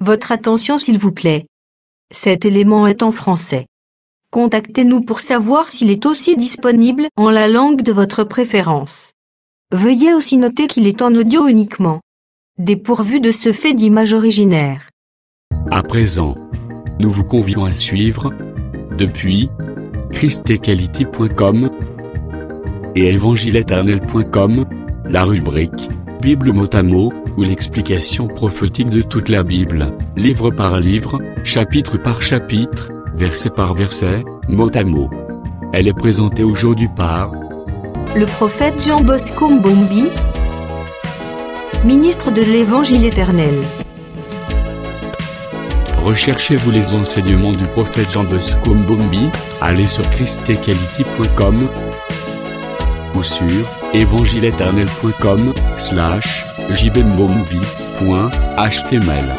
Votre attention s'il vous plaît. Cet élément est en français. Contactez-nous pour savoir s'il est aussi disponible en la langue de votre préférence. Veuillez aussi noter qu'il est en audio uniquement. Dépourvu de ce fait d'image originaire. À présent, nous vous convions à suivre, depuis christequality.com et evangileeternel.com, la rubrique Bible mot à mot, ou l'explication prophétique de toute la Bible, livre par livre, chapitre par chapitre, verset par verset, mot à mot. Elle est présentée aujourd'hui par le prophète Jean Bosco Mbombi, ministre de l'Évangile éternel. Recherchez-vous les enseignements du prophète Jean Bosco Mbombi, allez sur christequality.com ou sur evangileeternel.com/jbmbombi.html.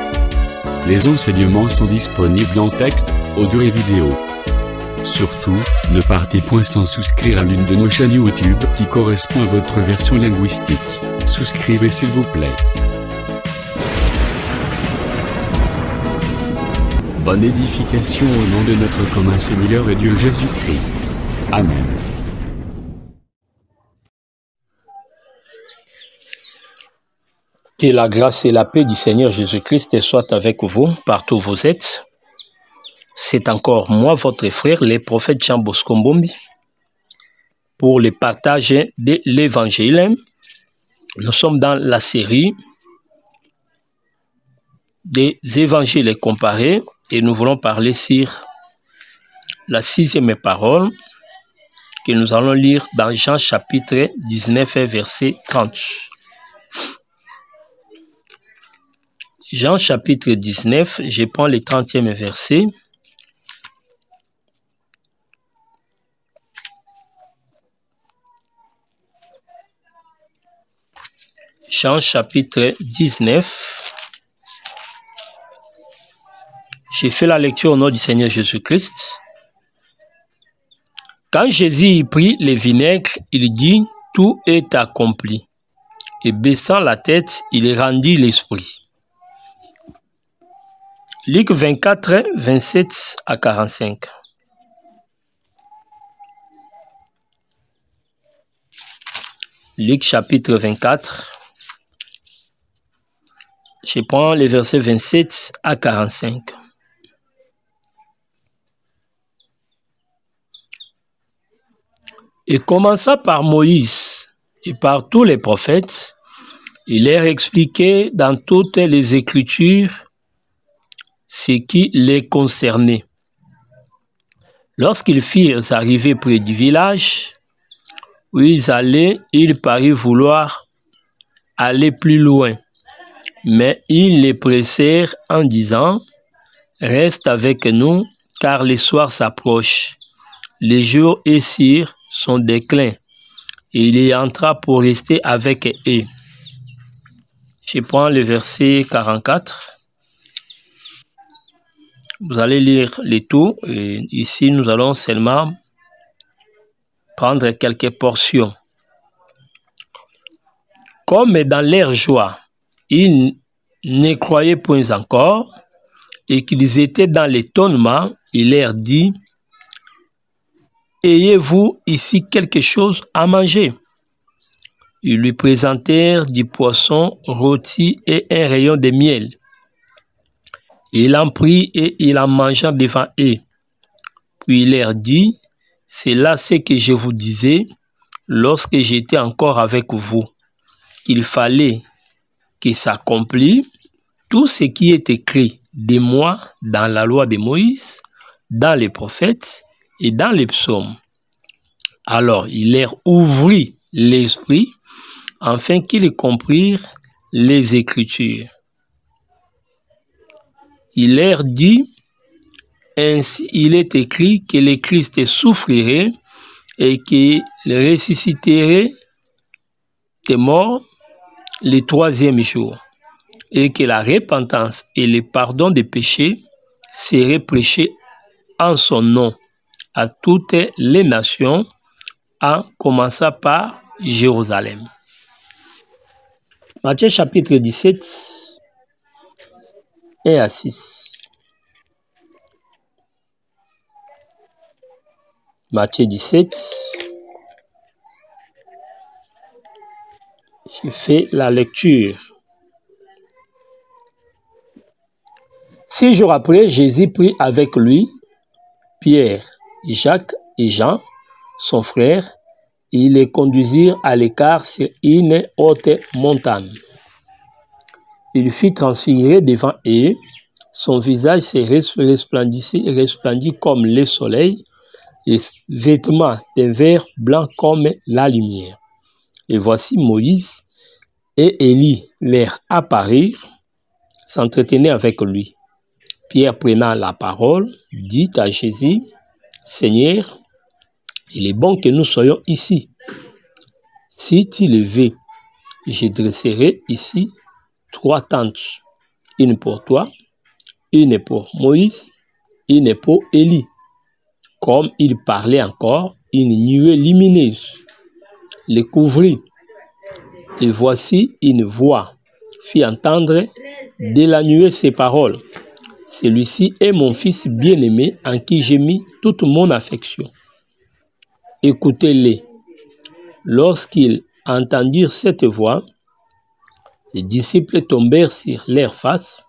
Les enseignements sont disponibles en texte, audio et vidéo. Surtout, ne partez point sans souscrire à l'une de nos chaînes YouTube qui correspond à votre version linguistique. Souscrivez s'il vous plaît. Bonne édification au nom de notre commun Seigneur et Dieu Jésus-Christ. Amen. Que la grâce et la paix du Seigneur Jésus-Christ soient avec vous, partout où vous êtes. C'est encore moi, votre frère, le prophète Jean Bosco Mbombi, pour le partage de l'Évangile. Nous sommes dans la série des Évangiles comparés et nous voulons parler sur la 6e parole que nous allons lire dans Jean chapitre 19, verset 30. Jean chapitre 19, je prends le 30e verset. Jean chapitre 19. J'ai fait la lecture au nom du Seigneur Jésus-Christ. Quand Jésus prit le vinaigre, il dit « Tout est accompli ». Et baissant la tête, il rendit l'esprit. Luc 24, 27 à 45. Luc chapitre 24. Je prends les versets 27 à 45. Et commença par Moïse et par tous les prophètes, il leur expliquait dans toutes les Écritures ce qui les concernait. Lorsqu'ils furent arrivés près du village où ils allaient, il parut vouloir aller plus loin. Mais ils les pressèrent en disant « Reste avec nous, car le soir s'approche. Les jours et cires sont déclins. » Et il y entra pour rester avec eux. Je prends le verset 44. Vous allez lire les tout. Et ici, nous allons seulement prendre quelques portions. Comme dans leur joie, ils ne croyaient point encore et qu'ils étaient dans l'étonnement, il leur dit « Ayez-vous ici quelque chose à manger ?» Ils lui présentèrent du poisson rôti et un rayon de miel. Il en prit et il en mangea devant eux. Puis il leur dit « C'est là ce que je vous disais lorsque j'étais encore avec vous, qu'il fallait que s'accomplit tout ce qui est écrit de moi dans la loi de Moïse, dans les prophètes et dans les psaumes. » Alors il leur ouvrit l'esprit, afin qu'ils comprirent les Écritures. Il leur dit, ainsi il est écrit que le Christ souffrirait et qu'il ressusciterait des morts le 3e jour, et que la repentance et le pardon des péchés seraient prêchés en son nom à toutes les nations, en commençant par Jérusalem. Matthieu chapitre 17. 1 à 6. Matthieu 17. Je fais la lecture. 6 jours après, Jésus prit avec lui Pierre, Jacques et Jean, son frère, et ils les conduisirent à l'écart sur une haute montagne. Il fut transfiguré devant eux, son visage se resplendit comme le soleil, les vêtements d'un vert blanc comme la lumière. Et voici Moïse et Élie leur apparurent, s'entretenaient avec lui. Pierre, prenant la parole, dit à Jésus, « Seigneur, il est bon que nous soyons ici. Si tu le veux, je dresserai ici 3 tentes, une pour toi, une pour Moïse, une pour Élie. » Comme il parlait encore, une nuée lumineuse les couvrit. Et voici une voix fit entendre de la nuée ces paroles. « Celui-ci est mon fils bien-aimé en qui j'ai mis toute mon affection. Écoutez-le. » Lorsqu'ils entendirent cette voix, les disciples tombèrent sur leur face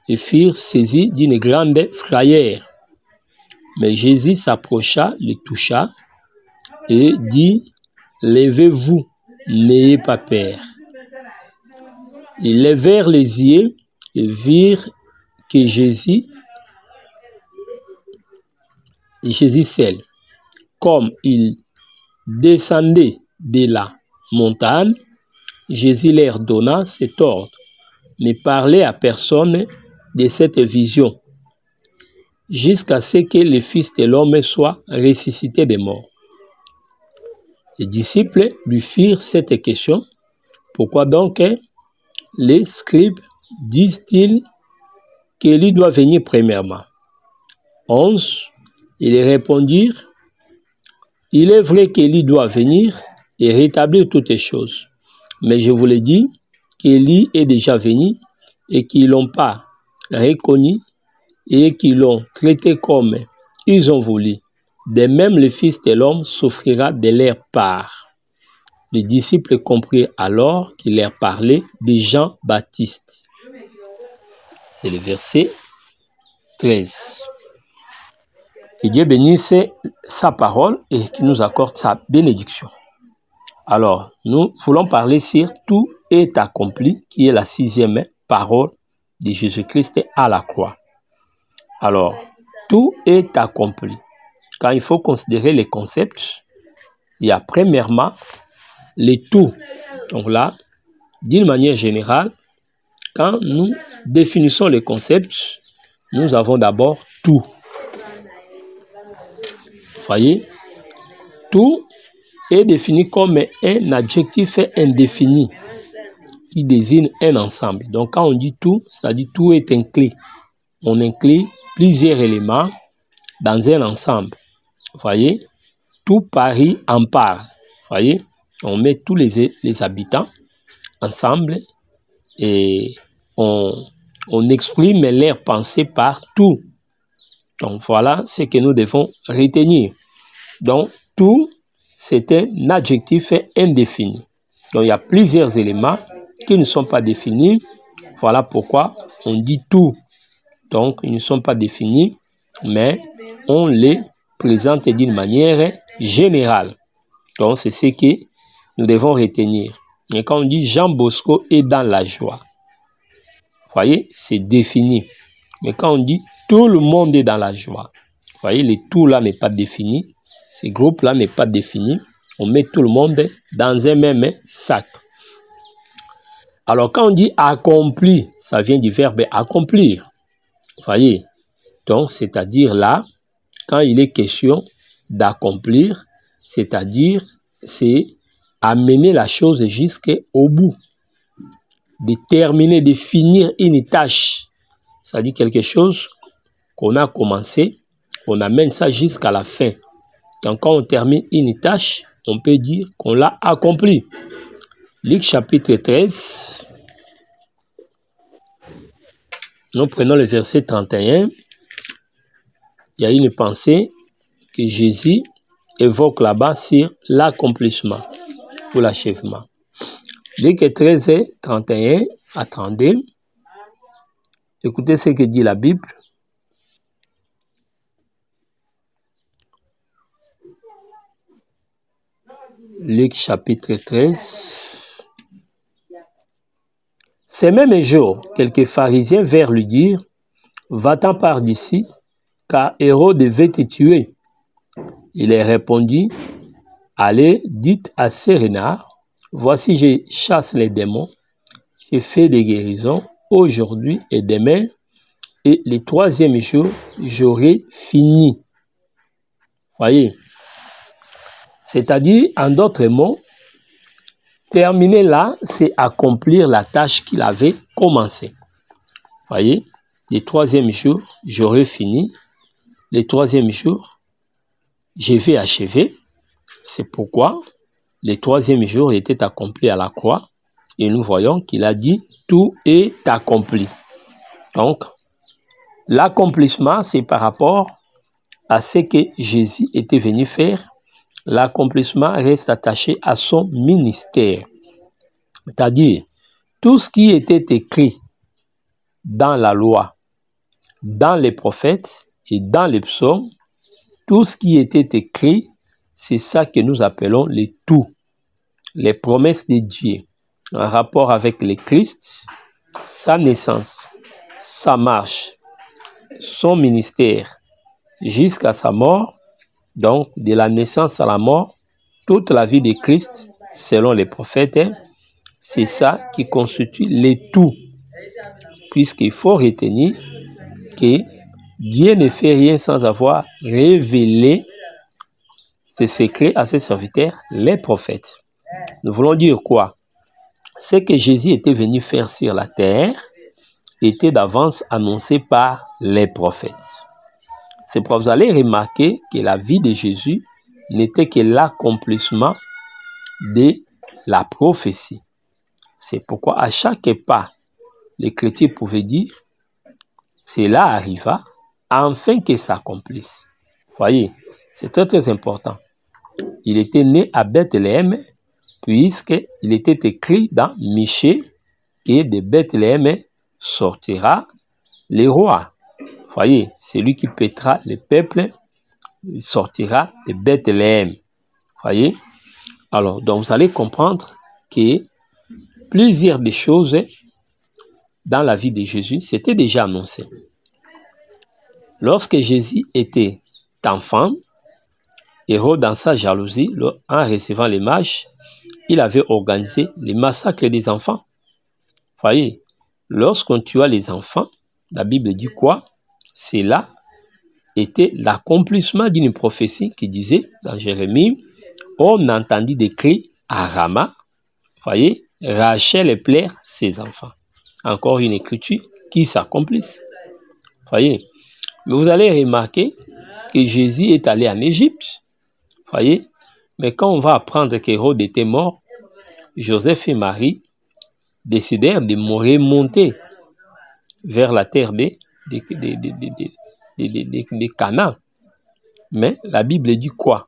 et furent saisis d'une grande frayeur. Mais Jésus s'approcha, les toucha et dit, « Levez-vous, n'ayez pas peur. » Ils levèrent les yeux et virent que Jésus seul, comme il descendait de la montagne, Jésus leur donna cet ordre, ne parlez à personne de cette vision, jusqu'à ce que le Fils de l'homme soit ressuscité des morts. Les disciples lui firent cette question, pourquoi donc les scribes disent-ils qu'Élie doit venir premièrement? 11. Ils répondirent, il est vrai qu'Élie doit venir et rétablir toutes les choses. Mais je vous le dis qu'Élie est déjà venu et qu'ils ne l'ont pas reconnu et qu'ils l'ont traité comme ils ont voulu. De même, le Fils de l'homme souffrira de leur part. Les disciples comprirent alors qu'il leur parlait de Jean-Baptiste. C'est le verset 13. Que Dieu bénisse sa parole et qu'il nous accorde sa bénédiction. Alors, nous voulons parler sur « Tout est accompli » qui est la 6e parole de Jésus-Christ à la croix. Alors, tout est accompli. Quand il faut considérer les concepts, il y a premièrement les tout. Donc là, d'une manière générale, quand nous définissons les concepts, nous avons d'abord tout. Vous voyez, tout est défini comme un adjectif indéfini qui désigne un ensemble. Donc quand on dit tout, c'est-à-dire tout est inclus. On inclut plusieurs éléments dans un ensemble. Vous voyez, tout Paris en parle. Vous voyez, on met tous les habitants ensemble et on exprime leurs pensées par tout. Donc voilà ce que nous devons retenir. Donc tout, c'est un adjectif indéfini. Donc il y a plusieurs éléments qui ne sont pas définis. Voilà pourquoi on dit tout. Donc ils ne sont pas définis, mais on les présente d'une manière générale. Donc c'est ce que nous devons retenir. Et quand on dit Jean Bosco est dans la joie, vous voyez, c'est défini. Mais quand on dit tout le monde est dans la joie, vous voyez, le tout là n'est pas défini. Ce groupe là n'est pas défini. On met tout le monde dans un même sac. Alors quand on dit accompli, ça vient du verbe accomplir. Vous voyez, donc c'est-à-dire là, quand il est question d'accomplir, c'est-à-dire c'est amener la chose jusqu'au bout, de terminer, de finir une tâche, c'est-à-dire quelque chose qu'on a commencé, on amène ça jusqu'à la fin. Donc quand on termine une tâche, on peut dire qu'on l'a accompli. Luc chapitre 13. nous prenons le verset 31. Il y a une pensée que Jésus évoque là-bas sur l'accomplissement ou l'achèvement. Luc 13, 31 à 32. Écoutez ce que dit la Bible. Luc chapitre 13. Ce même jour, quelques pharisiens vinrent lui dire, « Va-t'en par d'ici, car Hérode devait te tuer. » Il leur répondit, « Allez, dites à ces renards, voici je chasse les démons, j'ai fait des guérisons aujourd'hui et demain, et le troisième jour, j'aurai fini. » Voyez, c'est-à-dire, en d'autres mots, terminer là, c'est accomplir la tâche qu'il avait commencée. Voyez, le troisième jour, j'aurai fini. Le troisième jour, je vais achever. C'est pourquoi le troisième jour était accompli à la croix. Et nous voyons qu'il a dit, tout est accompli. Donc, l'accomplissement, c'est par rapport à ce que Jésus était venu faire. L'accomplissement reste attaché à son ministère. C'est-à-dire, tout ce qui était écrit dans la loi, dans les prophètes et dans les psaumes, tout ce qui était écrit, c'est ça que nous appelons les tout, les promesses de Dieu, en rapport avec le Christ, sa naissance, sa marche, son ministère, jusqu'à sa mort. Donc, de la naissance à la mort, toute la vie de Christ, selon les prophètes, c'est ça qui constitue le tout. Puisqu'il faut retenir que Dieu ne fait rien sans avoir révélé ses secrets à ses serviteurs, les prophètes. Nous voulons dire quoi? Ce que Jésus était venu faire sur la terre était d'avance annoncé par les prophètes. C'est pourquoi vous allez remarquer que la vie de Jésus n'était que l'accomplissement de la prophétie. C'est pourquoi à chaque pas, l'Écriture pouvait dire, cela arriva afin que ça s'accomplisse. Voyez, c'est très très important. Il était né à Bethléem, puisqu'il était écrit dans Michée que de Bethléem sortira le roi. Voyez, celui qui paîtra le peuple, il sortira de Bethléem. Voyez, alors donc vous allez comprendre que plusieurs des choses dans la vie de Jésus, c'était déjà annoncé. Lorsque Jésus était enfant, Hérode, dans sa jalousie, en recevant les mages, il avait organisé les massacres des enfants. Voyez, lorsqu'on tua les enfants, la Bible dit quoi? Cela était l'accomplissement d'une prophétie qui disait dans Jérémie, on entendit des cris à Rama. Voyez, Rachel pleure ses enfants. Encore une écriture qui s'accomplisse. Voyez, mais vous allez remarquer que Jésus est allé en Égypte. Voyez, mais quand on va apprendre qu'Hérode était mort, Joseph et Marie décidèrent de remonter vers la terre de Canaan. Mais la Bible dit quoi?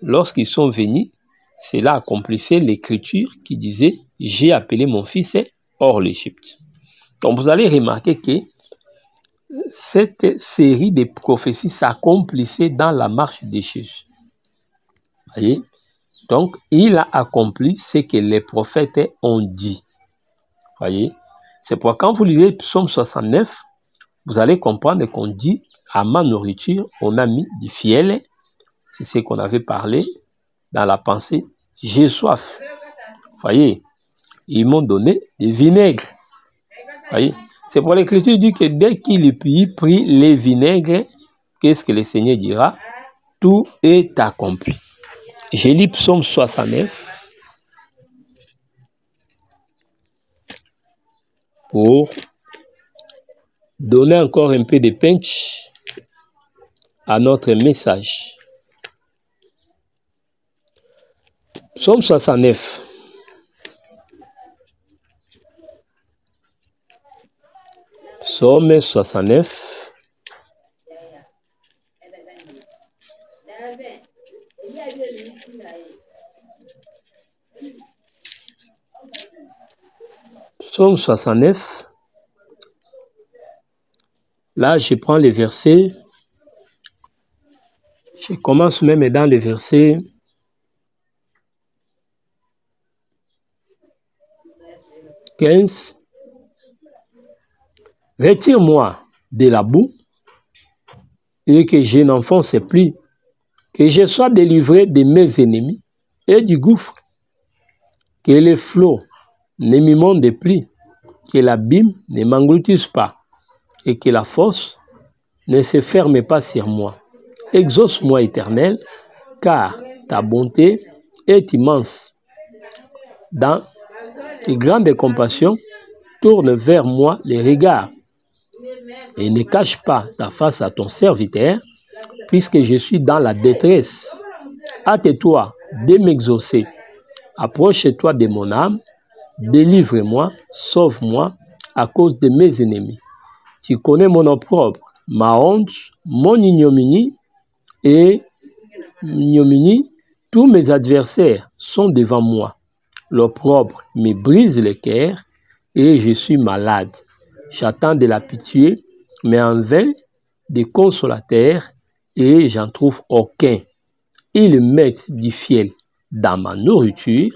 Lorsqu'ils sont venus, cela accomplissait l'écriture qui disait « J'ai appelé mon fils hors l'Égypte ». Donc vous allez remarquer que cette série de prophéties s'accomplissait dans la marche de Jésus. Voyez? Donc il a accompli ce que les prophètes ont dit. Voyez? C'est pourquoi quand vous lisez Psaume 69, vous allez comprendre qu'on dit « À ma nourriture, on a mis du fiel ». C'est ce qu'on avait parlé dans la pensée. J'ai soif. Voyez, ils m'ont donné du vinaigre. Voyez, c'est pour l'Écriture dit que dès qu'il prit les vinaigres, qu'est-ce que le Seigneur dira? Tout est accompli. J'ai lu Psaume 69 pour donner encore un peu de punch à notre message. Psaume 69. Psaume 69. Psaume 69. Là, je prends les versets. Je commence même dans le verset 15. Retire-moi de la boue et que je n'enfonce plus, que je sois délivré de mes ennemis et du gouffre, que les flots ne m'inondent plus, que l'abîme ne m'engloutisse pas et que la fosse ne se ferme pas sur moi. Exauce-moi, Éternel, car ta bonté est immense. Dans tes grandes compassions, tourne vers moi les regards et ne cache pas ta face à ton serviteur, puisque je suis dans la détresse. Hâte-toi de m'exaucer. Approche-toi de mon âme, délivre-moi, sauve-moi à cause de mes ennemis. Tu connais mon opprobre, ma honte, mon ignominie et tous mes adversaires sont devant moi. L'opprobre me brise le cœur et je suis malade. J'attends de la pitié, mais en vain des consolateurs et j'en trouve aucun. Ils mettent du fiel dans ma nourriture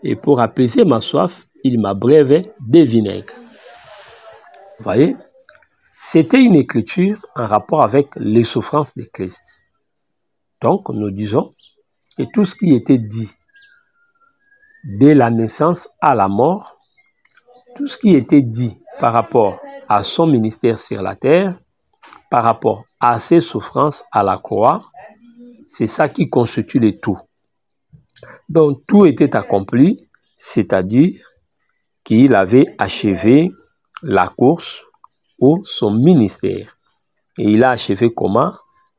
et pour apaiser ma soif, ils m'abreuvent de vinaigre. Vous voyez, c'était une écriture en rapport avec les souffrances de Christ. Donc, nous disons que tout ce qui était dit de la naissance à la mort, tout ce qui était dit par rapport à son ministère sur la terre, par rapport à ses souffrances à la croix, c'est ça qui constitue le tout. Donc, tout était accompli, c'est-à-dire qu'il avait achevé la course ou son ministère. Et il a achevé comment?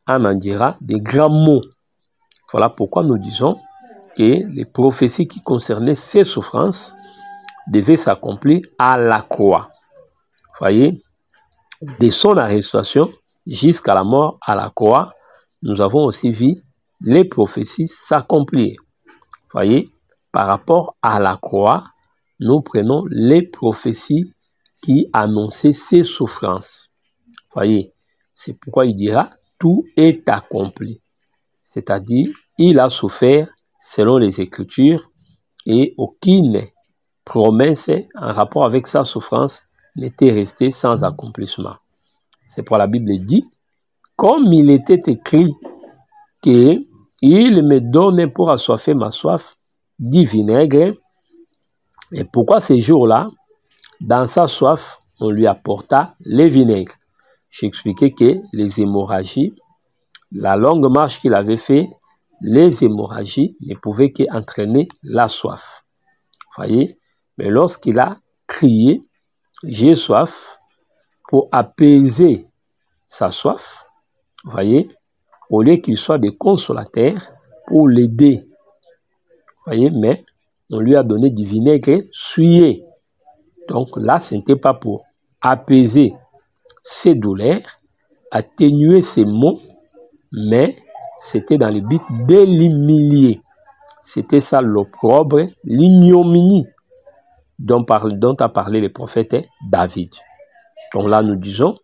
On en dira des grands mots. Voilà pourquoi nous disons que les prophéties qui concernaient ces souffrances devaient s'accomplir à la croix. Vous voyez, de son arrestation jusqu'à la mort à la croix, nous avons aussi vu les prophéties s'accomplir. Vous voyez, par rapport à la croix, nous prenons les prophéties qui annonçaient ces souffrances. Vous voyez, c'est pourquoi il dira tout est accompli. C'est-à-dire, il a souffert selon les Écritures et aucune promesse en rapport avec sa souffrance n'était restée sans accomplissement. C'est pourquoi la Bible dit, comme il était écrit que il me donne pour assoiffer ma soif du vinaigre. Et pourquoi ces jours-là, dans sa soif, on lui apporta le vinaigre. J'ai expliqué que les hémorragies, la longue marche qu'il avait fait, les hémorragies ne pouvaient qu'entraîner la soif. Vous voyez? Mais lorsqu'il a crié, j'ai soif, pour apaiser sa soif, vous voyez, au lieu qu'il soit des consolateurs pour l'aider. Vous voyez, mais on lui a donné du vinaigre souillé. Donc là, ce n'était pas pour apaiser ses douleurs, atténuer ses maux, mais c'était dans le but de l'humilier. C'était ça l'opprobre, l'ignominie dont a parlé le prophète David. Donc là, nous disons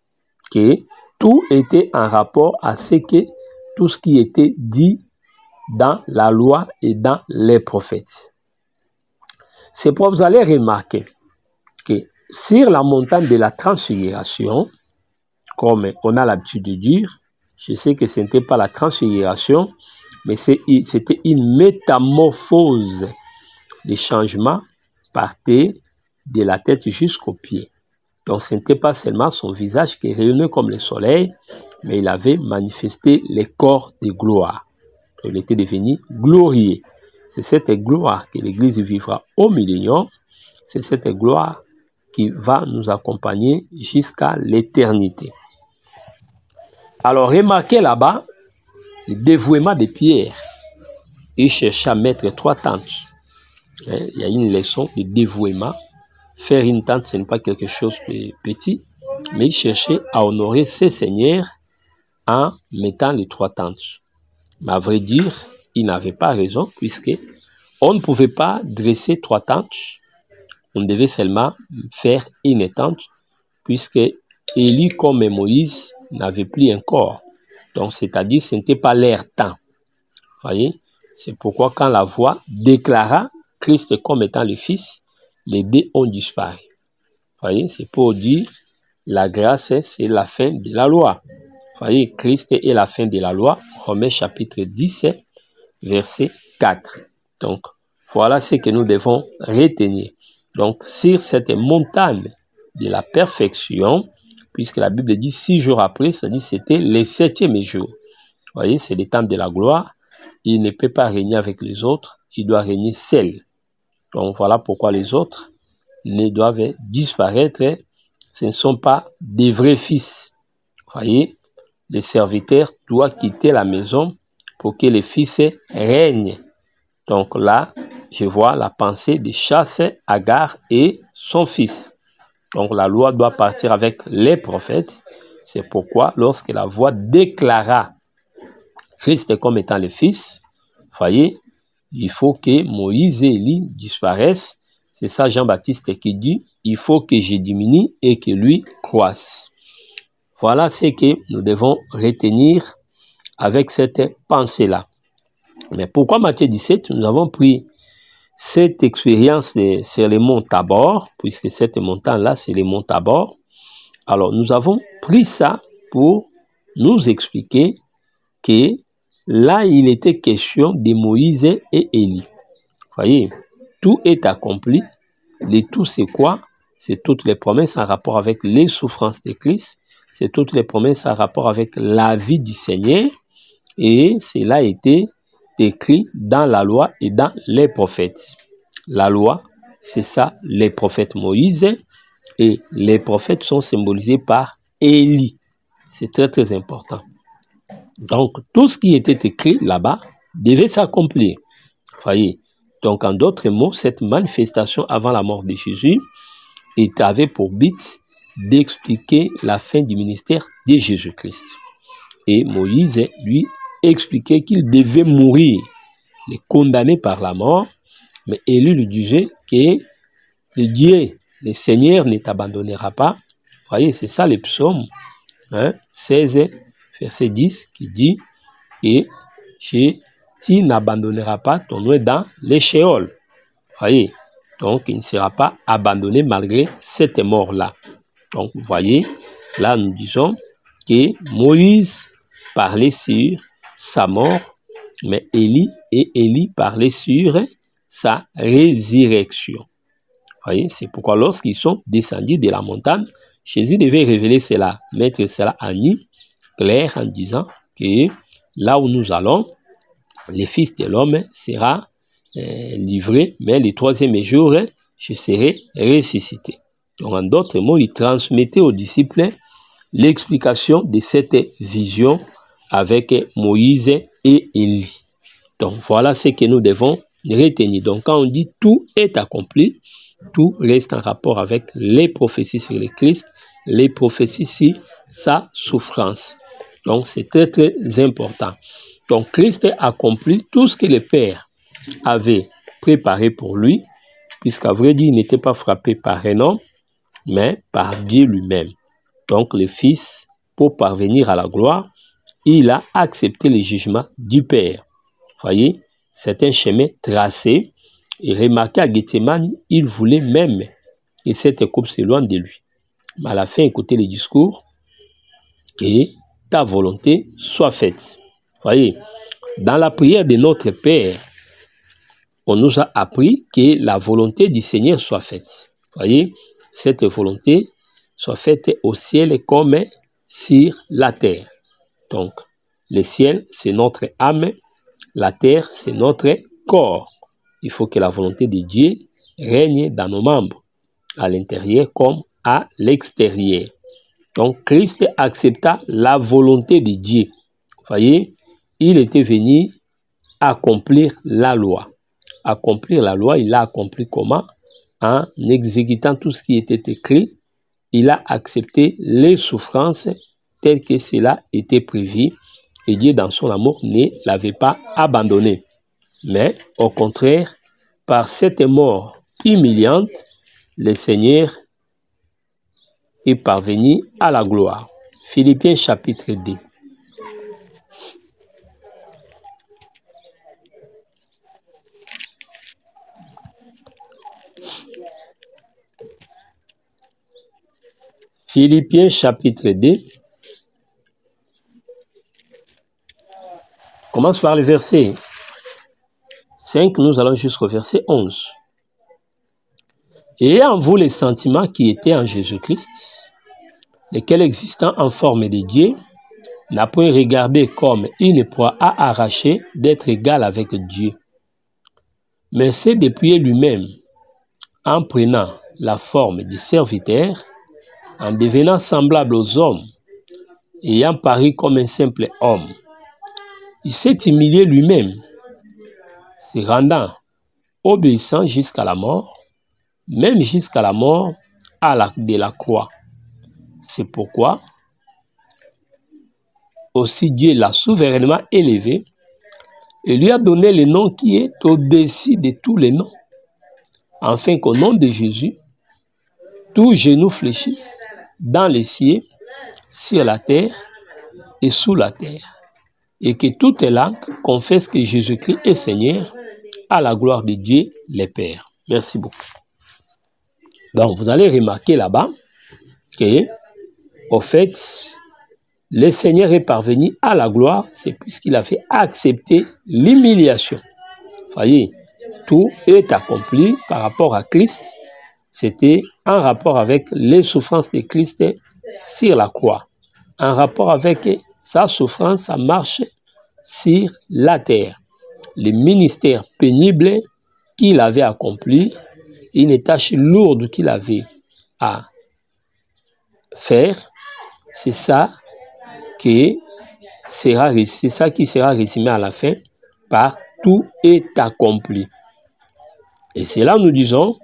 que tout était en rapport à tout ce qui était dit dans la loi et dans les prophètes. C'est pour vous allez remarquer que sur la montagne de la transfiguration, comme on a l'habitude de dire, je sais que ce n'était pas la transfiguration, mais c'était une métamorphose. Les changements partaient de la tête jusqu'aux pieds. Donc ce n'était pas seulement son visage qui rayonnait comme le soleil, mais il avait manifesté les corps de gloire. Il était devenu glorieux. C'est cette gloire que l'Église vivra au millénium. C'est cette gloire qui va nous accompagner jusqu'à l'éternité. Alors remarquez là-bas le dévouement de Pierre. Il chercha à mettre 3 tentes. Il y a une leçon de dévouement. Faire une tente, ce n'est pas quelque chose de petit. mais il cherchait à honorer ses seigneurs en mettant les 3 tentes. Mais à vrai dire, il n'avait pas raison, puisque on ne pouvait pas dresser 3 tentes, on devait seulement faire une tente, puisque Élie comme Moïse n'avait plus un corps. Donc, c'est-à-dire, ce n'était pas leur temps. Voyez, c'est pourquoi quand la voix déclara Christ comme étant le Fils, les deux ont disparu. Voyez, c'est pour dire la grâce, c'est la fin de la loi. Voyez, Christ est la fin de la loi. Romains chapitre 10, verset 4. Donc, voilà ce que nous devons retenir. Donc, sur cette montagne de la perfection, puisque la Bible dit 6 jours après, ça dit c'était le 7e jour. Vous voyez, c'est le temps de la gloire. Il ne peut pas régner avec les autres, il doit régner seul. Donc voilà pourquoi les autres ne doivent disparaître. Ce ne sont pas des vrais fils. Vous voyez, le serviteur doit quitter la maison pour que le fils règne. Donc là, je vois la pensée de chasse Agar et son fils. Donc la loi doit partir avec les prophètes. C'est pourquoi lorsque la voix déclara Christ comme étant le Fils, voyez, il faut que Moïse et Élie disparaissent. C'est ça Jean-Baptiste qui dit, il faut que je diminue et que lui croisse. Voilà ce que nous devons retenir avec cette pensée-là. Mais pourquoi Matthieu 17, nous avons pris cette expérience sur les monts Tabor, puisque cette montagne-là, c'est les monts Tabor. Alors, nous avons pris ça pour nous expliquer que là, il était question de Moïse et Élie. Voyez, tout est accompli. Le tout, c'est quoi? C'est toutes les promesses en rapport avec les souffrances de Christ. C'est toutes les promesses en rapport avec la vie du Seigneur. Et cela a été écrit dans la loi et dans les prophètes. La loi, c'est ça, les prophètes Moïse. Et les prophètes sont symbolisés par Élie. C'est très, très important. Donc, tout ce qui était écrit là-bas devait s'accomplir. Voyez. Donc, en d'autres mots, cette manifestation avant la mort de Jésus avait pour but d'expliquer la fin du ministère de Jésus-Christ. Et Moïse, lui, expliquait qu'il devait mourir, le condamné par la mort, mais Élie lui disait que le Dieu, le Seigneur ne t'abandonnera pas. Voyez, c'est ça le psaume 16, verset 10, qui dit « Et tu n'abandonneras pas ton nom dans les Sheol. » Voyez, donc il ne sera pas abandonné malgré cette mort-là. Donc, vous voyez, là nous disons que Moïse parlait sur sa mort, mais Élie parlait sur sa résurrection. Voyez, c'est pourquoi lorsqu'ils sont descendus de la montagne, Jésus devait révéler cela, mettre cela en clair en disant que là où nous allons, le Fils de l'homme sera livré, mais le 3e jour, je serai ressuscité. Donc, en d'autres mots, il transmettait aux disciples l'explication de cette vision avec Moïse et Élie. Donc, voilà ce que nous devons retenir. Donc, quand on dit tout est accompli, tout reste en rapport avec les prophéties sur le Christ, les prophéties sur sa souffrance. Donc, c'est très, très important. Donc, Christ a accompli tout ce que le Père avait préparé pour lui, puisqu'à vrai dire, il n'était pas frappé par un homme, mais par Dieu lui-même. Donc, le Fils, pour parvenir à la gloire, il a accepté le jugement du Père. Voyez, c'est un chemin tracé. Et remarquez à Gethsemane, il voulait même que cette coupe s'éloigne de lui. Mais à la fin, écoutez le discours, que ta volonté soit faite. Voyez, dans la prière de notre Père, on nous a appris que la volonté du Seigneur soit faite. Voyez, cette volonté soit faite au ciel comme sur la terre. Donc, le ciel, c'est notre âme, la terre, c'est notre corps. Il faut que la volonté de Dieu règne dans nos membres, à l'intérieur comme à l'extérieur. Donc, Christ accepta la volonté de Dieu. Vous voyez, il était venu accomplir la loi. Accomplir la loi, il l'a accompli comment? En exécutant tout ce qui était écrit il a accepté les souffrances telles que cela était prévu. Et Dieu, dans son amour, ne l'avait pas abandonné. Mais, au contraire, par cette mort humiliante, le Seigneur est parvenu à la gloire. Philippiens chapitre 2. Philippiens chapitre 2. Commence par le verset 5, nous allons jusqu'au verset 11. Et en vous les sentiments qui étaient en Jésus-Christ, lesquels existant en forme de Dieu, n'a point regardé comme une proie à arracher d'être égal avec Dieu, mais s'est dépouillé lui-même en prenant la forme du serviteur, en devenant semblable aux hommes, ayant paru comme un simple homme. Il s'est humilié lui-même, se rendant obéissant jusqu'à la mort, même jusqu'à la mort de la croix. C'est pourquoi aussi Dieu l'a souverainement élevé et lui a donné le nom qui est au-dessus de tous les noms, afin qu'au nom de Jésus, tout genou fléchisse dans les cieux, sur la terre et sous la terre, et que toute langue confesse que Jésus-Christ est Seigneur, à la gloire de Dieu le Père. Merci beaucoup. Donc, vous allez remarquer là-bas que, au fait, le Seigneur est parvenu à la gloire, c'est puisqu'il a fait accepter l'humiliation. Voyez, tout est accompli par rapport à Christ. C'était en rapport avec les souffrances de Christ sur la croix, en rapport avec sa souffrance, sa marche sur la terre, le ministère pénible qu'il avait accompli, une tâche lourde qu'il avait à faire. C'est ça qui sera résumé à la fin par tout est accompli. Et cela, nous disons,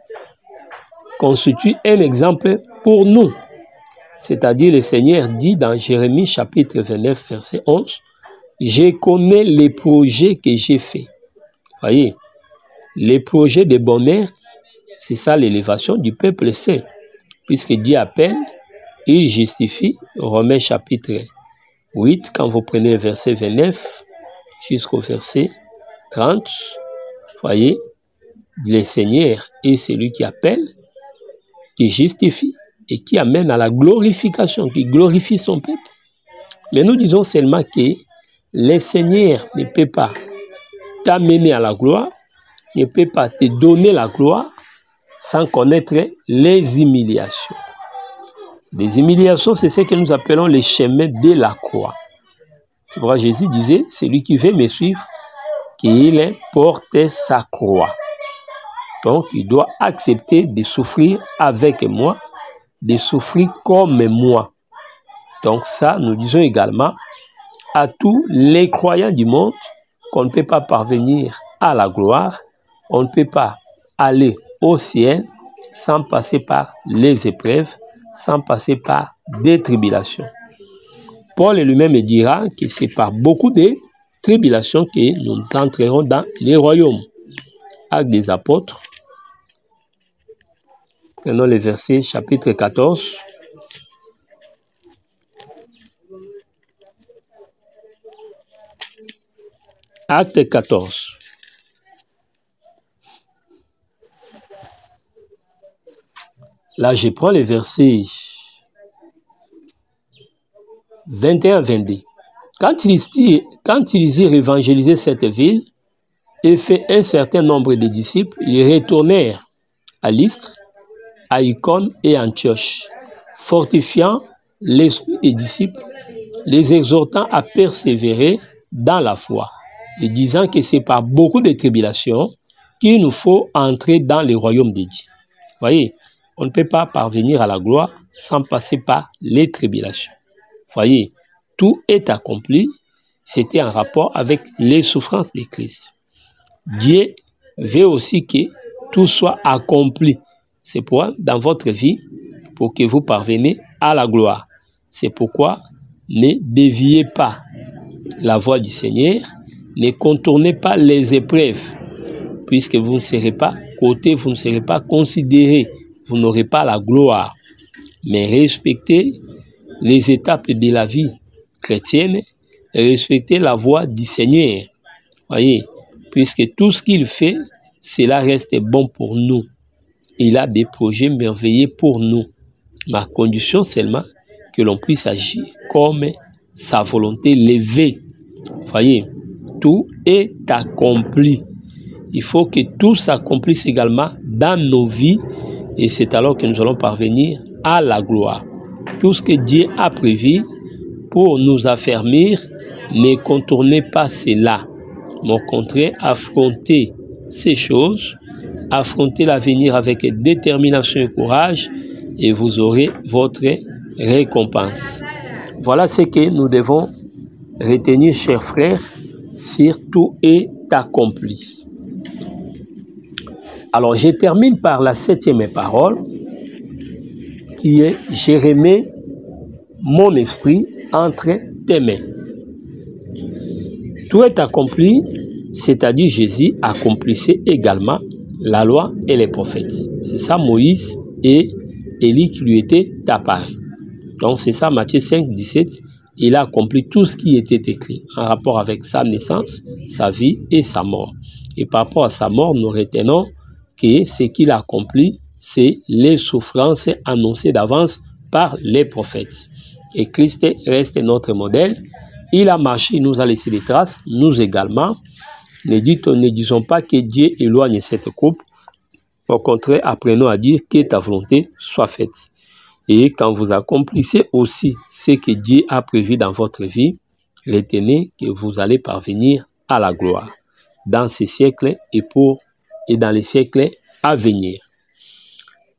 constitue un exemple pour nous. C'est-à-dire, le Seigneur dit dans Jérémie chapitre 29, verset 11, « Je connais les projets que j'ai faits. » Voyez, les projets de bonheur, c'est ça l'élévation du peuple saint. Puisque Dieu appelle, il justifie. Romains chapitre 8, quand vous prenez le verset 29 jusqu'au verset 30, voyez, le Seigneur est celui qui appelle, qui justifie et qui amène à la glorification, qui glorifie son peuple. Mais nous disons seulement que le Seigneur ne peut pas t'amener à la gloire, ne peut pas te donner la gloire sans connaître les humiliations. Les humiliations, c'est ce que nous appelons les chemins de la croix. C'est pourquoi Jésus disait, celui qui veut me suivre, qu'il porte sa croix. Donc, il doit accepter de souffrir avec moi, de souffrir comme moi. Donc ça, nous disons également à tous les croyants du monde qu'on ne peut pas parvenir à la gloire, on ne peut pas aller au ciel sans passer par les épreuves, sans passer par des tribulations. Paul lui-même dira que c'est par beaucoup de tribulations que nous entrerons dans les royaumes. Actes des apôtres, prenons le verset chapitre 14. Acte 14. Là, je prends les versets 21-22. Quand ils eurent évangélisé cette ville et fait un certain nombre de disciples, ils retournèrent à Lystre, à Icône et à Antioche, fortifiant l'esprit des disciples, les exhortant à persévérer dans la foi, et disant que c'est par beaucoup de tribulations qu'il nous faut entrer dans le royaume de Dieu. Voyez, on ne peut pas parvenir à la gloire sans passer par les tribulations. Voyez, tout est accompli. C'était en rapport avec les souffrances de Christ. Dieu veut aussi que tout soit accompli. C'est pourquoi, dans votre vie, pour que vous parveniez à la gloire. C'est pourquoi ne déviez pas la voie du Seigneur, ne contournez pas les épreuves, puisque vous ne serez pas coté, vous ne serez pas considéré, vous n'aurez pas la gloire. Mais respectez les étapes de la vie chrétienne, respectez la voie du Seigneur. Voyez, puisque tout ce qu'il fait, cela reste bon pour nous. Il a des projets merveilleux pour nous. Ma condition seulement que l'on puisse agir comme sa volonté levée. Voyez, tout est accompli. Il faut que tout s'accomplisse également dans nos vies et c'est alors que nous allons parvenir à la gloire. Tout ce que Dieu a prévu pour nous affermir, ne contournez pas cela. Mais au contraire, affrontez ces choses, affrontez l'avenir avec détermination et courage et vous aurez votre récompense. Voilà ce que nous devons retenir, chers frères, si tout est accompli. Alors, je termine par la 7e parole, qui est « Je remets mon esprit entre tes mains ». Tout est accompli, c'est-à-dire Jésus accomplissait également la loi et les prophètes. C'est ça Moïse et Élie qui lui étaient apparus. Donc, c'est ça Matthieu 5, 17. Il a accompli tout ce qui était écrit en rapport avec sa naissance, sa vie et sa mort. Et par rapport à sa mort, nous retenons que ce qu'il a accompli, c'est les souffrances annoncées d'avance par les prophètes. Et Christ reste notre modèle. Il a marché, il nous a laissé des traces, nous également. Ne disons pas que Dieu éloigne cette coupe. Au contraire, apprenons à dire que ta volonté soit faite. Et quand vous accomplissez aussi ce que Dieu a prévu dans votre vie, retenez que vous allez parvenir à la gloire dans ces siècles et dans les siècles à venir.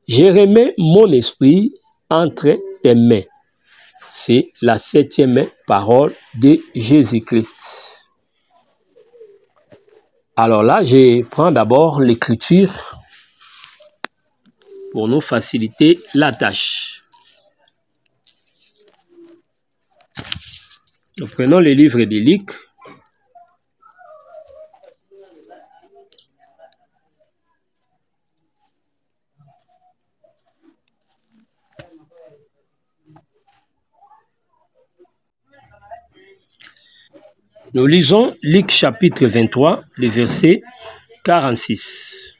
Je remets mon esprit entre tes mains. C'est la 7e parole de Jésus-Christ. Alors là, je prends d'abord l'écriture pour nous faciliter la tâche. Nous prenons le livre de Luc. Nous lisons Luc chapitre 23, le verset 46,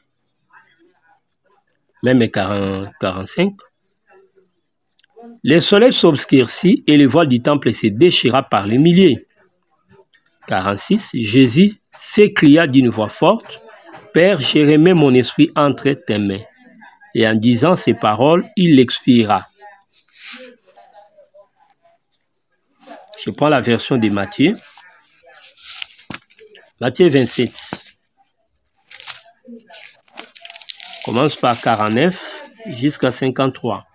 même 45. Le soleil s'obscurcit et le voile du temple se déchira par les milliers. 46. Jésus s'écria d'une voix forte, « Père, je remets mon esprit entre tes mains. » Et en disant ces paroles, il expira. Je prends la version de Matthieu. Matthieu 27. Commence par 49 jusqu'à 53.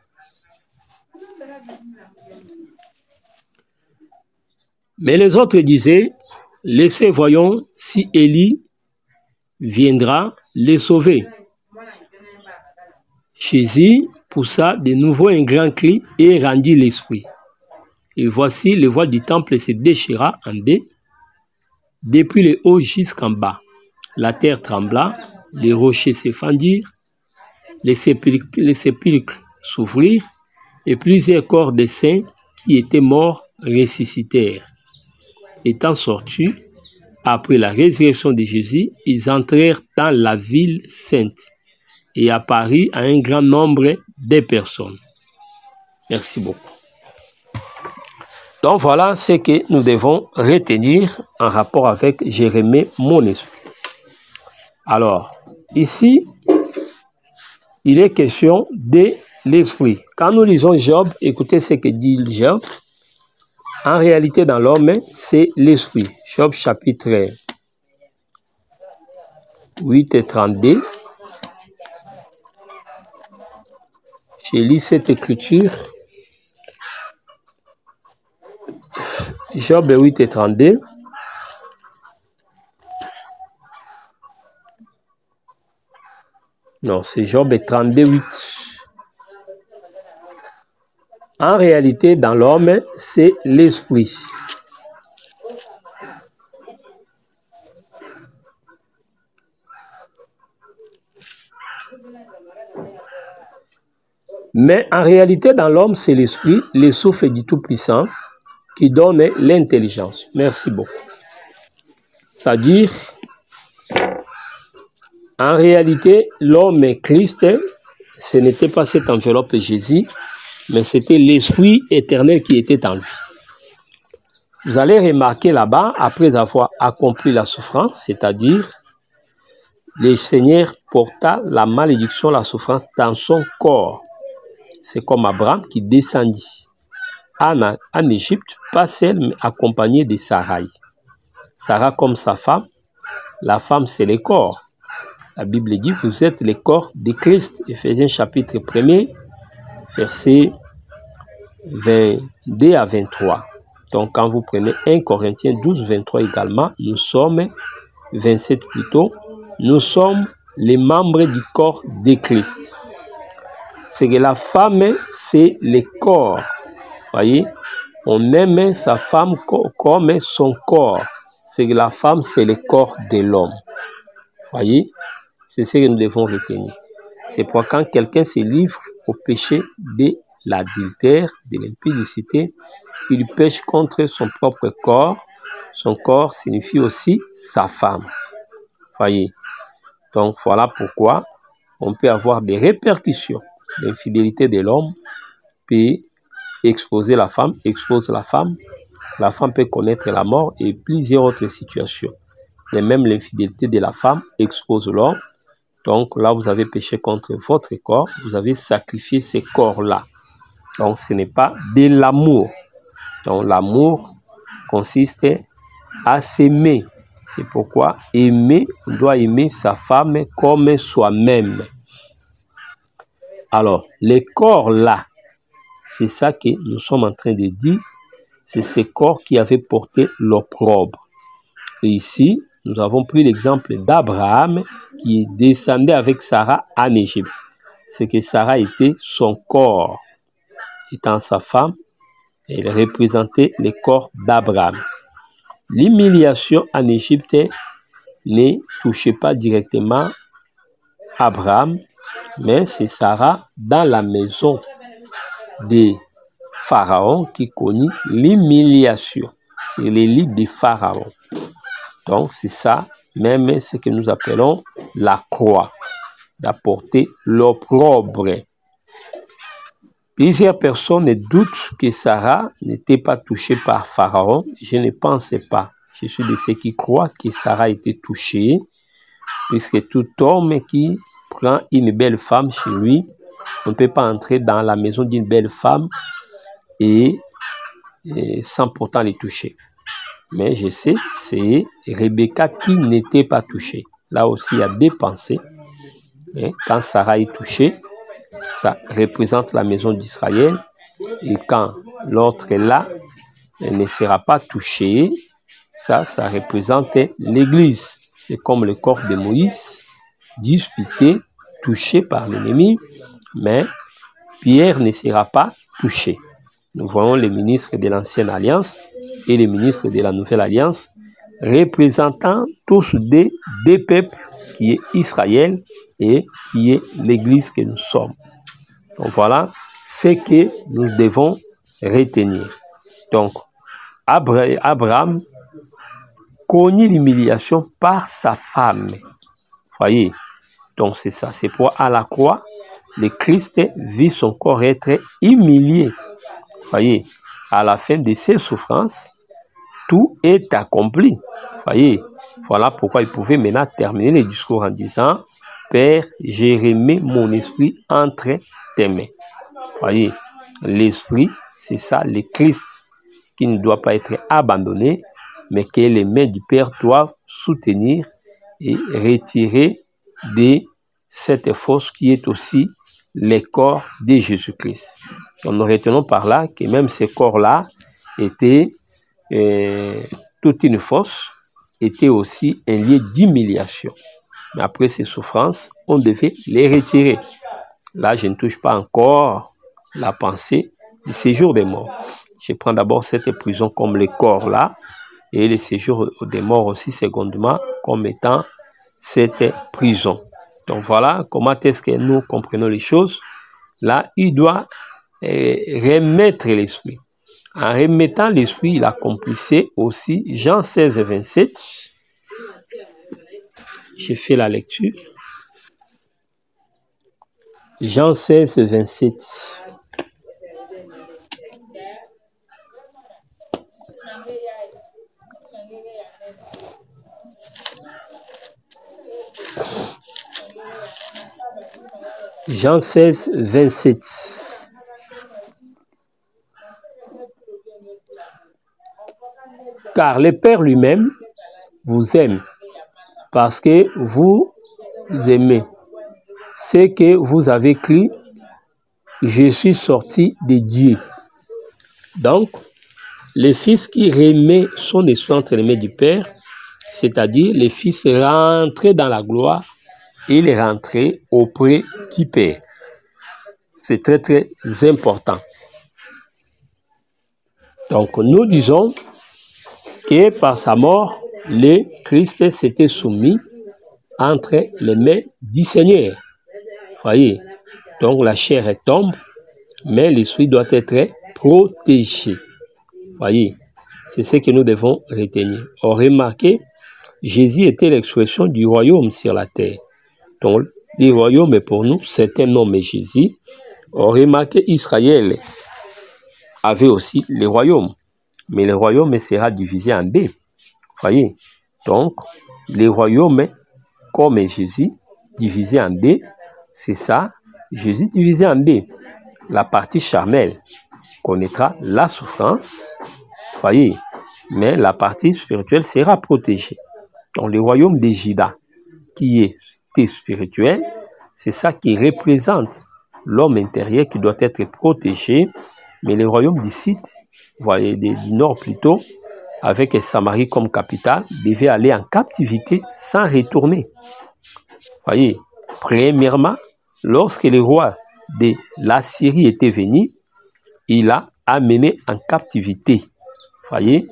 Mais les autres disaient, « Laissez, voyons si Élie viendra les sauver. » Jésus poussa de nouveau un grand cri et rendit l'esprit. Et voici, le voile du temple se déchira en deux, depuis le haut jusqu'en bas. La terre trembla, les rochers se fendirent, les sépulcres s'ouvrirent, et plusieurs corps de saints qui étaient morts ressuscitèrent. Étant sortis, après la résurrection de Jésus, ils entrèrent dans la ville sainte et apparurent à un grand nombre de personnes. Merci beaucoup. Donc voilà ce que nous devons retenir en rapport avec « Je remets mon esprit ». Alors, ici, il est question de l'esprit. Quand nous lisons Job, écoutez ce que dit Job. En réalité, dans l'homme, c'est l'esprit. Job chapitre 8 et 32. Je lis cette écriture. Job 8 et 32. Non, c'est Job 32, 8. En réalité, dans l'homme, c'est l'esprit. Mais en réalité, dans l'homme, c'est l'esprit, le souffle du Tout-Puissant, qui donne l'intelligence. Merci beaucoup. C'est-à-dire, en réalité, l'homme est Christ, ce n'était pas cette enveloppe de Jésus, mais c'était l'Esprit éternel qui était en lui. Vous allez remarquer là-bas, après avoir accompli la souffrance, c'est-à-dire, le Seigneur porta la malédiction, la souffrance dans son corps. C'est comme Abraham qui descendit en Égypte, pas seul, mais accompagné de Sarai. Sarah comme sa femme, la femme c'est le corps. La Bible dit, vous êtes le corps de Christ. Éphésiens chapitre 1er, versets 22 à 23. Donc quand vous prenez 1 Corinthiens 12, 23 également, nous sommes, 27 plutôt, nous sommes les membres du corps de Christ. C'est que la femme, c'est le corps. Voyez, on aime sa femme comme son corps. C'est que la femme, c'est le corps de l'homme. Voyez, c'est ce que nous devons retenir. C'est pourquoi quand quelqu'un se livre au péché de l'adultère, de l'impudicité, il pêche contre son propre corps. Son corps signifie aussi sa femme. Voyez, donc voilà pourquoi on peut avoir des répercussions. L'infidélité de l'homme peut exposer la femme, expose la femme. La femme peut connaître la mort et plusieurs autres situations. Et même l'infidélité de la femme expose l'homme. Donc là, vous avez péché contre votre corps. Vous avez sacrifié ces corps-là. Donc ce n'est pas de l'amour. Donc l'amour consiste à s'aimer. C'est pourquoi aimer, on doit aimer sa femme comme soi-même. Alors, les corps-là, c'est ça que nous sommes en train de dire. C'est ces corps qui avaient porté l'opprobre. Et ici, nous avons pris l'exemple d'Abraham qui descendait avec Sarah en Égypte. C'est que Sarah était son corps. Étant sa femme, elle représentait le corps d'Abraham. L'humiliation en Égypte ne touchait pas directement Abraham, mais c'est Sarah dans la maison de Pharaon qui connut l'humiliation. C'est le lit de Pharaon. Donc c'est ça, même ce que nous appelons la croix, d'apporter l'opprobre. Plusieurs personnes doutent que Sarah n'était pas touchée par Pharaon. Je ne pense pas. Je suis de ceux qui croient que Sarah était touchée, puisque tout homme qui prend une belle femme chez lui, on ne peut pas entrer dans la maison d'une belle femme et sans pourtant les toucher. Mais je sais, c'est Rebecca qui n'était pas touchée. Là aussi, il y a des pensées. Et quand Sarah est touchée, ça représente la maison d'Israël. Et quand l'autre est là, elle ne sera pas touchée. Ça représente l'Église. C'est comme le corps de Moïse, disputé, touché par l'ennemi. Mais Pierre ne sera pas touché. Nous voyons les ministres de l'Ancienne Alliance et les ministres de la Nouvelle Alliance représentant tous des peuples qui est Israël et qui est l'Église que nous sommes. Donc voilà ce que nous devons retenir. Donc Abraham connut l'humiliation par sa femme. Voyez, donc c'est ça. C'est pour à la croix, le Christ vit son corps être humilié. Voyez, à la fin de ses souffrances, tout est accompli. Voyez, voilà pourquoi il pouvait maintenant terminer le discours en disant « Père, j'ai remis mon esprit entre tes mains. » Voyez, l'esprit, c'est ça, le Christ qui ne doit pas être abandonné, mais que les mains du Père doivent soutenir et retirer de cette force qui est aussi le corps de Jésus-Christ. Donc nous retenons par là que même ces corps-là étaient toute une force, était aussi un lieu d'humiliation. Mais après ces souffrances, on devait les retirer. Là, je ne touche pas encore la pensée du séjour des morts. Je prends d'abord cette prison comme le corps là, et le séjour des morts aussi secondement comme étant cette prison. Donc voilà comment est-ce que nous comprenons les choses. Là, il doit remettre l'esprit. En remettant l'esprit, il accomplissait aussi Jean 16, 27. J'ai fait la lecture. Jean 16, 27. Jean 16, 27. Car le Père lui-même vous aime parce que vous aimez ce que vous avez cru. Je suis sorti de Dieu. Donc, le Fils qui remet son esprit entre les mains du Père, c'est-à-dire le Fils rentré dans la gloire, il est rentré auprès du Père. C'est très très important. Donc nous disons que par sa mort, le Christ s'était soumis entre les mains du Seigneur. Voyez, donc la chair tombe, mais l'esprit doit être protégé. Voyez, c'est ce que nous devons retenir. On remarque, Jésus était l'expression du royaume sur la terre. Donc, le royaume pour nous, c'est un nom, Jésus. On remarque Israël avait aussi le royaume, mais le royaume sera divisé en deux. Voyez, donc le royaume comme Jésus divisé en deux, c'est ça, Jésus divisé en deux. La partie charnelle connaîtra la souffrance, voyez, mais la partie spirituelle sera protégée. Donc le royaume de Juda, qui est spirituel, c'est ça qui représente l'homme intérieur qui doit être protégé, mais le royaume du sud, voyez, du nord plutôt, avec Samarie comme capitale, devait aller en captivité sans retourner. Voyez, premièrement, lorsque le roi de l'Assyrie était venu, il a amené en captivité, voyez,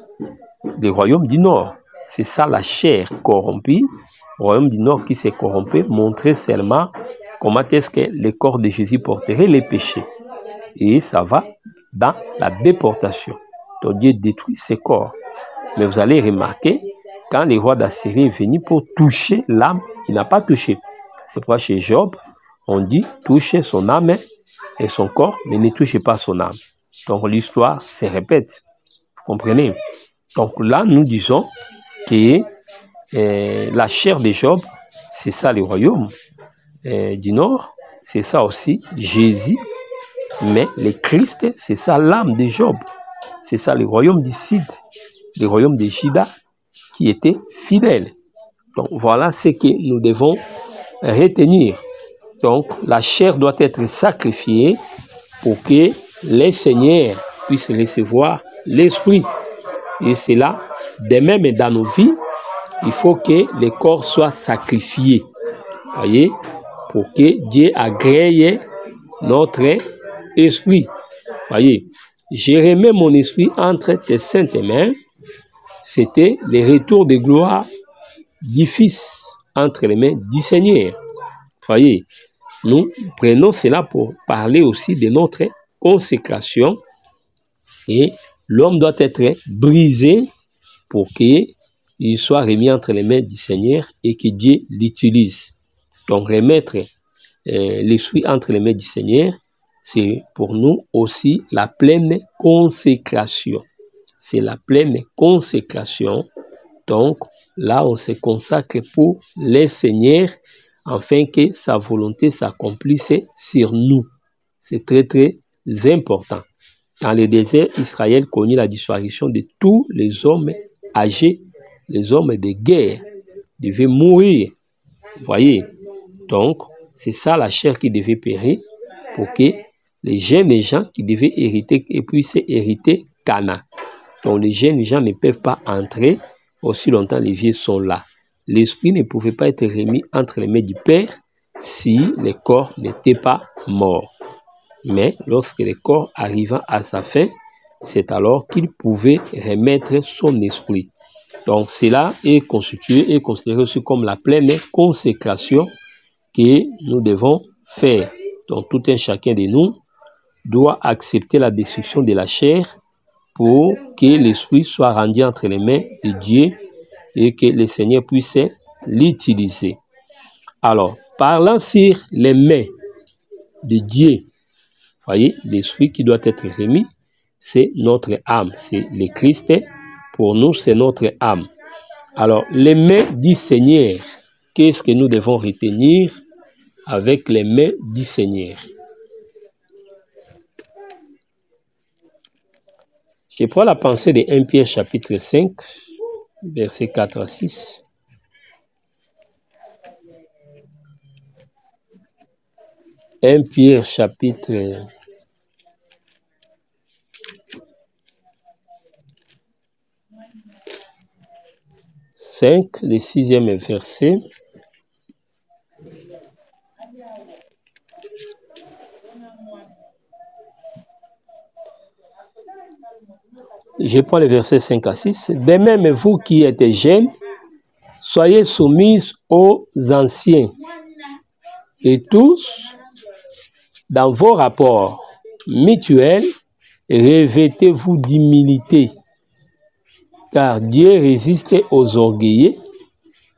le royaume du nord. C'est ça la chair corrompue, le royaume du nord qui s'est corrompu, montrait seulement comment est-ce que le corps de Jésus porterait les péchés. Et ça va dans la déportation. Donc Dieu détruit ses corps. Mais vous allez remarquer, quand le roi d'Assyrie est venu pour toucher l'âme, il n'a pas touché. C'est pourquoi chez Job, on dit toucher son âme et son corps, mais ne touchez pas son âme. Donc l'histoire se répète. Vous comprenez? Donc là, nous disons que la chair de Job, c'est ça le royaume du nord, c'est ça aussi Jésus, mais le Christ, c'est ça l'âme de Job, c'est ça le royaume du sud, le royaume de Juda qui était fidèle. Donc voilà ce que nous devons retenir. Donc la chair doit être sacrifiée pour que les seigneurs puissent recevoir l'esprit. Et c'est là, de même dans nos vies, il faut que le corps soit sacrifié. Voyez, pour que Dieu agrée notre esprit. Voyez, je remets mon esprit entre tes saintes mains. C'était le retour de gloire du Fils entre les mains du Seigneur. Voyez, nous prenons cela pour parler aussi de notre consécration. Et l'homme doit être brisé pour qu'il soit remis entre les mains du Seigneur et que Dieu l'utilise. Donc remettre l'esprit entre les mains du Seigneur, c'est pour nous aussi la pleine consécration. C'est la pleine consécration. Donc là, on se consacre pour le Seigneur afin que sa volonté s'accomplisse sur nous. C'est très très important. Dans le désert, Israël connut la disparition de tous les hommes âgés, les hommes de guerre, devaient mourir. Vous voyez, donc c'est ça la chair qui devait périr pour que les jeunes gens qui devaient hériter et puissent hériter Canaan. Donc les jeunes gens ne peuvent pas entrer aussi longtemps les vieux sont là. L'esprit ne pouvait pas être remis entre les mains du Père si le corps n'était pas mort. Mais lorsque le corps arriva à sa fin, c'est alors qu'il pouvait remettre son esprit. Donc cela est constitué et considéré aussi comme la pleine consécration que nous devons faire. Donc tout un chacun de nous doit accepter la destruction de la chair pour que l'esprit soit rendu entre les mains de Dieu et que le Seigneur puisse l'utiliser. Alors, parlant sur les mains de Dieu, voyez, l'esprit qui doit être remis, c'est notre âme, c'est le Christ. Pour nous, c'est notre âme. Alors, les mains du Seigneur, qu'est-ce que nous devons retenir avec les mains du Seigneur? Je prends la pensée de 1 Pierre chapitre 5, versets 4 à 6. 1 Pierre chapitre 5, le 6e verset. Je prends le verset 5 à 6. De même, vous qui êtes jeunes, soyez soumis aux anciens. Et tous, dans vos rapports mutuels, revêtez-vous d'humilité. Car Dieu résiste aux orgueilleux,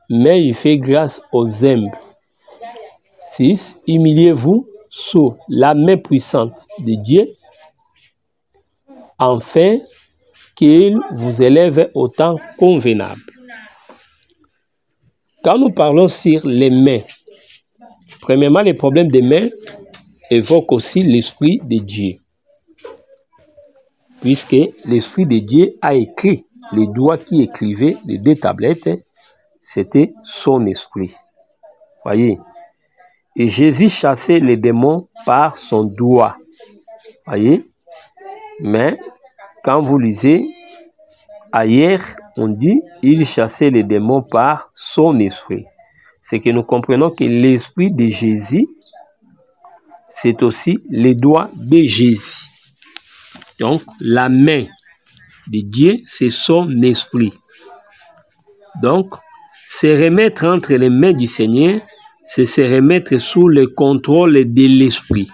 mais il fait grâce aux humbles. 6. Humiliez-vous sous la main puissante de Dieu, afin qu'il vous élève au temps convenable. Quand nous parlons sur les mains, premièrement, les problèmes des mains évoquent aussi l'Esprit de Dieu. Puisque l'Esprit de Dieu a écrit, les doigts qui écrivaient les 2 tablettes, c'était son esprit. Voyez. Et Jésus chassait les démons par son doigt. Voyez. Mais quand vous lisez, ailleurs, on dit, il chassait les démons par son esprit. C'est que nous comprenons que l'esprit de Jésus, c'est aussi les doigts de Jésus. Donc, la main de Dieu, c'est son esprit. Donc, se remettre entre les mains du Seigneur, c'est se remettre sous le contrôle de l'esprit.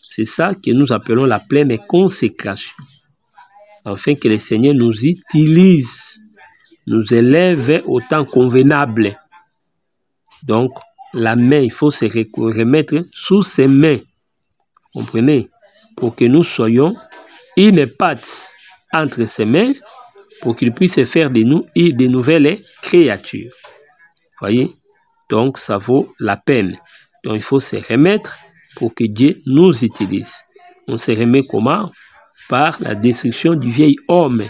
C'est ça que nous appelons la pleine consécration. Afin que le Seigneur nous utilise, nous élève au temps convenable. Donc, la main, il faut se remettre sous ses mains. Comprenez? Pour que nous soyons une patte entre ses mains, pour qu'il puisse faire de nous et de nouvelles créatures. Voyez? Donc, ça vaut la peine. Donc, il faut se remettre pour que Dieu nous utilise. On se remet comment? Par la destruction du vieil homme.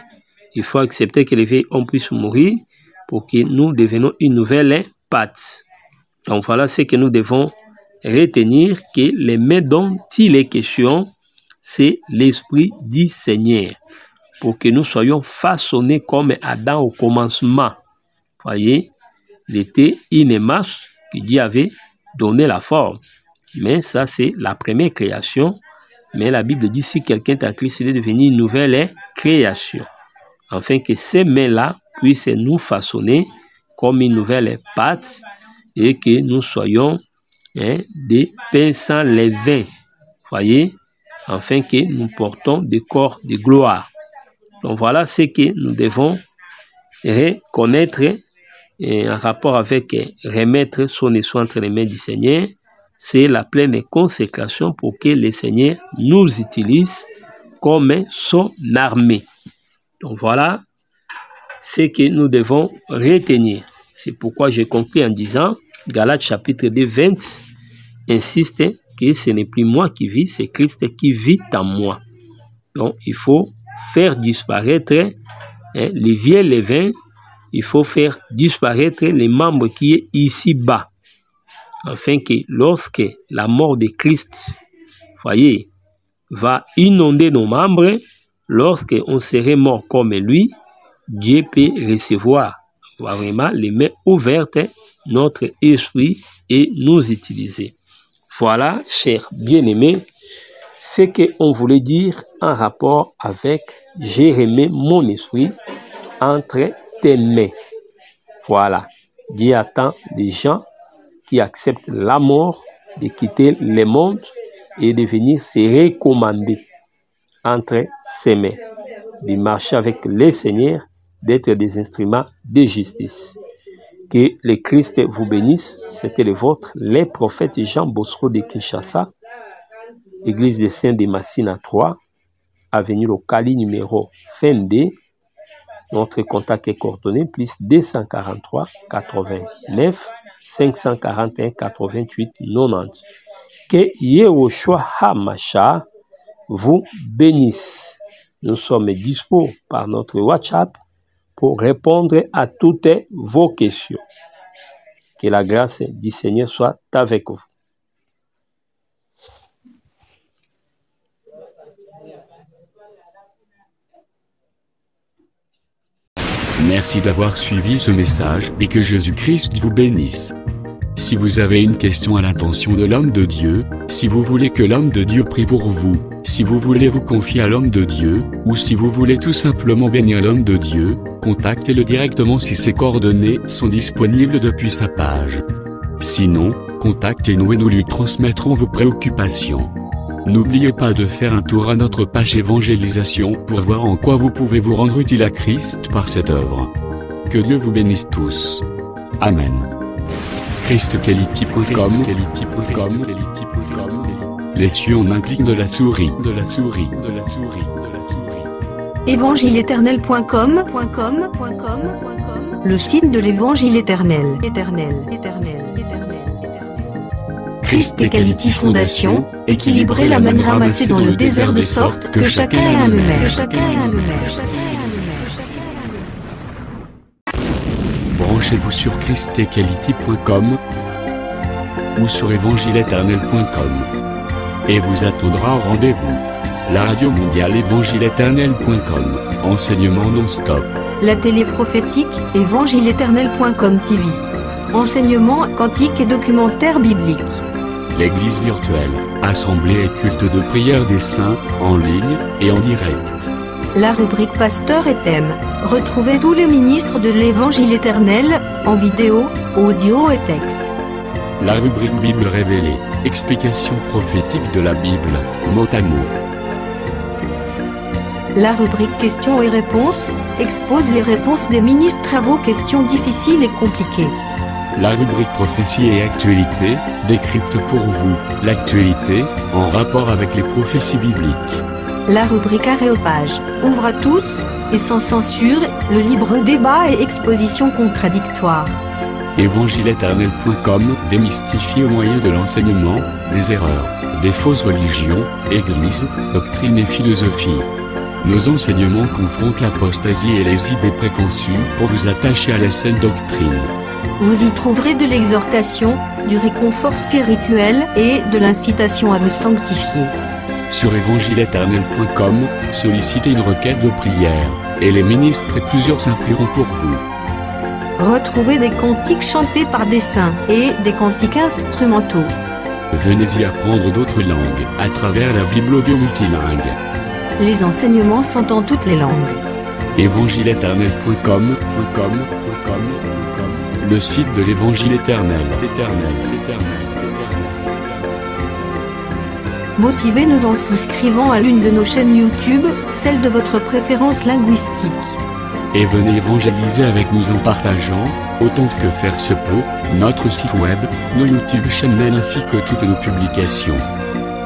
Il faut accepter que le vieil homme puisse mourir pour que nous devenions une nouvelle patte. Donc, voilà ce que nous devons retenir, que les mains dont il est question, c'est l'Esprit du Seigneur. Pour que nous soyons façonnés comme Adam au commencement. Voyez, il était une masse que Dieu avait donné la forme. Mais ça, c'est la première création. Mais la Bible dit, si quelqu'un est en Christ, il est devenu une nouvelle création. Afin que ces mains-là puissent nous façonner comme une nouvelle pâte et que nous soyons des pains sans levain. Voyez, afin que nous portons des corps de gloire. Donc voilà ce que nous devons reconnaître en rapport avec remettre son esprit entre les mains du Seigneur. C'est la pleine consécration pour que le Seigneur nous utilise comme son armée. Donc voilà ce que nous devons retenir. C'est pourquoi j'ai conclu en disant, Galates chapitre 2, 20, insiste que ce n'est plus moi qui vis, c'est Christ qui vit en moi. Donc il faut faire disparaître les vieux levains, il faut faire disparaître les membres qui est ici bas, afin que lorsque la mort de Christ, voyez, va inonder nos membres, lorsque on serait mort comme lui, Dieu peut recevoir vraiment les mains ouvertes notre esprit et nous utiliser. Voilà, chers bien-aimés, ce qu'on voulait dire en rapport avec « J'ai remis mon esprit entre tes mains ». Voilà, Dieu attend les gens qui acceptent la mort de quitter le monde et de venir se recommander entre ses mains, de marcher avec le Seigneur, d'être des instruments de justice. Que le Christ vous bénisse. C'était le vôtre, les prophètes Jean Bosco de Kinshasa, Église des Saints de Massina 3, avenue Locali numéro 22. Notre contact est coordonné plus 243 89 541 88 90. Que Yehoshua HaMashiach vous bénisse. Nous sommes dispo par notre WhatsApp pour répondre à toutes vos questions. Que la grâce du Seigneur soit avec vous. Merci d'avoir suivi ce message et que Jésus-Christ vous bénisse. Si vous avez une question à l'intention de l'homme de Dieu, si vous voulez que l'homme de Dieu prie pour vous, si vous voulez vous confier à l'homme de Dieu, ou si vous voulez tout simplement bénir l'homme de Dieu, contactez-le directement si ses coordonnées sont disponibles depuis sa page. Sinon, contactez-nous et nous lui transmettrons vos préoccupations. N'oubliez pas de faire un tour à notre page évangélisation pour voir en quoi vous pouvez vous rendre utile à Christ par cette œuvre. Que Dieu vous bénisse tous. Amen. ChristQuality.com. Les cieux en un clic de la souris. Évangile-éternel.com. Le site de l'Évangile éternel. Christ Equality Fondation, équilibrer la manne ramassée dans le désert de sorte que chacun ait un maire. Branchez-vous sur ChristEquality.com ou sur évangile-éternel.com et vous attendra au rendez-vous. La radio mondiale évangile-éternel.com, enseignement non-stop. La télé prophétique évangile-éternel.com TV, enseignement quantique et documentaire biblique. L'église virtuelle, assemblée et culte de prière des saints, en ligne et en direct. La rubrique Pasteur et thème. Retrouvez tous les ministres de l'Évangile éternel, en vidéo, audio et texte. La rubrique Bible révélée, explication prophétique de la Bible, mot à mot. La rubrique Questions et réponses, expose les réponses des ministres à vos questions difficiles et compliquées. La rubrique Prophétie et actualité, décrypte pour vous l'actualité, en rapport avec les prophéties bibliques. La rubrique Aréopage, ouvre à tous, et sans censure, le libre débat et exposition contradictoire. Évangile-éternel.com démystifie au moyen de l'enseignement, des erreurs, des fausses religions, églises, doctrines et philosophies. Nos enseignements confrontent l'apostasie et les idées préconçues pour vous attacher à la saine doctrine. Vous y trouverez de l'exhortation, du réconfort spirituel et de l'incitation à vous sanctifier. Sur évangile-éternel.com, sollicitez une requête de prière, et les ministres et plusieurs imprieront pour vous. Retrouvez des cantiques chantés par des saints et des cantiques instrumentaux. Venez y apprendre d'autres langues à travers la Bible audio multilingue. Les enseignements sont en toutes les langues. évangile-éternel.com, le site de l'Évangile éternel. Motivez-nous en souscrivant à l'une de nos chaînes YouTube, celle de votre préférence linguistique. Et venez évangéliser avec nous en partageant, autant que faire se peut, notre site web, nos YouTube channels ainsi que toutes nos publications.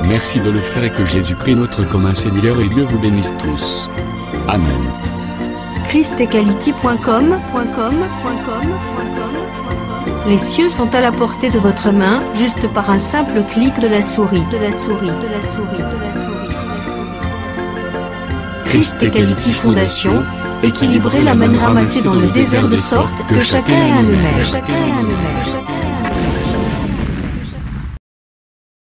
Merci de le faire et que Jésus-Christ notre commun Seigneur et Dieu vous bénisse tous. Amen. ChristEquality.com. Les cieux sont à la portée de votre main, juste par un simple clic de la souris. Christ Equality Fondation, équilibrer la manne ramassée dans le désert de sorte que chacun ait un maire.